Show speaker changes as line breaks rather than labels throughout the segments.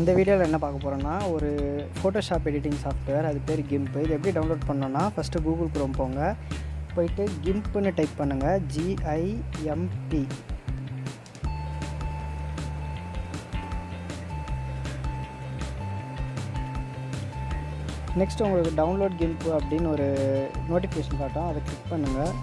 இந்த வீடியோவில் என்ன பார்க்க போகிறோன்னா, ஒரு ஃபோட்டோஷாப் எடிட்டிங் சாஃப்ட்வேர், அது பேர் GIMP. இது எப்படி டவுன்லோட் பண்ணோன்னா, ஃபஸ்ட்டு கூகுள் குரோம் போங்க. போயிட்டு GIMPன்னு டைப் பண்ணுங்கள், GIMP. நெக்ஸ்ட் உங்களுக்கு டவுன்லோட் GIMP அப்படின்னு ஒரு நோட்டிஃபிகேஷன் காட்டும், அதை கிளிக் பண்ணுங்கள்.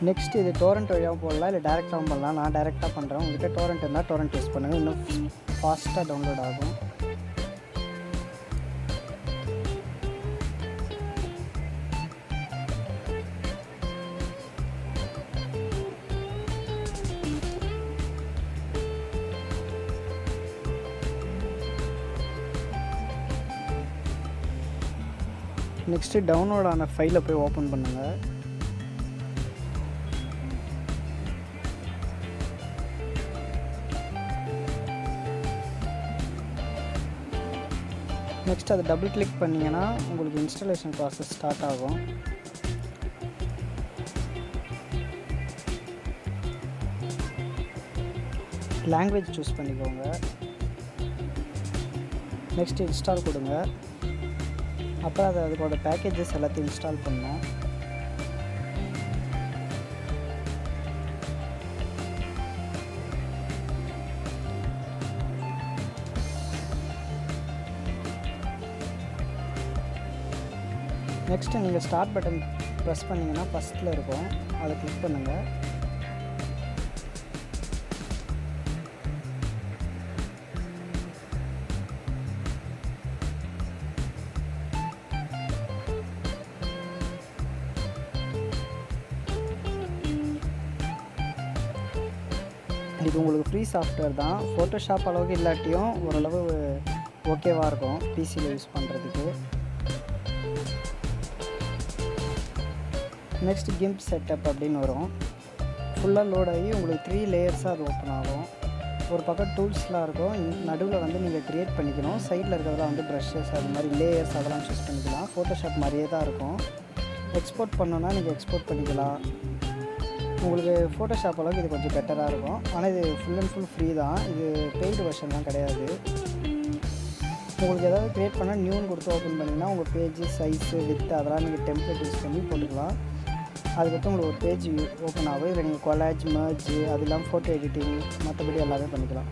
நெக்ஸ்ட் இது டோரண்ட் வழியாகவும் போடலாம், இல்லை டேரெக்டாகவும் பண்ணலாம். நான் டேரெக்டாக பண்ணுறேன். உங்கள்கிட்ட டோரண்ட் இருந்தால் டோரண்ட் யூஸ் பண்ணுங்கள், இன்னும் ஃபாஸ்ட்டாக டவுன்லோட் ஆகும். நெக்ஸ்ட்டு டவுன்லோட் ஆன ஃபைலை போய் ஓப்பன் பண்ணுங்கள். நெக்ஸ்ட் அதை டபுள் கிளிக் பண்ணிங்கன்னா உங்களுக்கு இன்ஸ்டாலேஷன் ப்ராசஸ் ஸ்டார்ட் ஆகும். லாங்குவேஜ் சூஸ் பண்ணிக்கோங்க. நெக்ஸ்ட் இன்ஸ்டால் கொடுங்க. அப்புறம் அதுக்கோட பேக்கேஜஸ் எல்லாத்தையும் இன்ஸ்டால் பண்ணோம். நெக்ஸ்ட்டு நீங்கள் ஸ்டார்ட் பட்டன் ப்ரெஸ் பண்ணிங்கன்னா ஃபஸ்ட்டில் இருக்கும், அதை கிளிக் பண்ணுங்கள். இது உங்களுக்கு ஃப்ரீ சாஃப்ட்வேர் தான். ஃபோட்டோஷாப் அளவுக்கு இல்லாட்டியும் ஓரளவு ஓகேவாக இருக்கும் பிசியில் யூஸ் பண்ணுறதுக்கு. நெக்ஸ்ட் GIMP செட்டப் அப்படின்னு வரும். ஃபுல்லாக லோட் ஆகி உங்களுக்கு 3 லேயர்ஸாக அது ஓப்பன் ஆகும். ஒரு பக்கம் டூல்ஸ்லாம் இருக்கும், நடுவில் வந்து நீங்கள் க்ரியேட் பண்ணிக்கணும். சைடில் இருக்கிறதெல்லாம் வந்து ப்ரஷஸ், அது மாதிரி லேயர்ஸ் அதெல்லாம் சூஸ் பண்ணிக்கலாம். ஃபோட்டோஷாப் மாதிரியே தான் இருக்கும். எக்ஸ்போர்ட் பண்ணோன்னா நீங்கள் எக்ஸ்போர்ட் பண்ணிக்கலாம். உங்களுக்கு ஃபோட்டோஷாப் அளவுக்கு இது கொஞ்சம் பெட்டராக இருக்கும். ஆனால் இது ஃபுல் அண்ட் ஃபுல் ஃப்ரீ தான். இது பெய்டு வெர்ஷன்லாம் கிடையாது. உங்களுக்கு ஏதாவது க்ரியேட் பண்ணால் நியூன்னு கொடுத்து ஓப்பன் பண்ணிங்கன்னா உங்கள் பேஜ் சைஸு வித் அதெல்லாம் நீங்கள் டெம்ப்ளேட் யூஸ் பண்ணி போட்டுக்கலாம். அதுக்கப்புறம் உங்களுக்கு ஒரு பேஜ் ஓப்பன் ஆகும். இதில் நீங்கள் கொலாஜ், மர்ஜ், அது இல்லாமல் ஃபோட்டோ எடிட்டிங் மற்றபடி எல்லாமே பண்ணிக்கலாம்.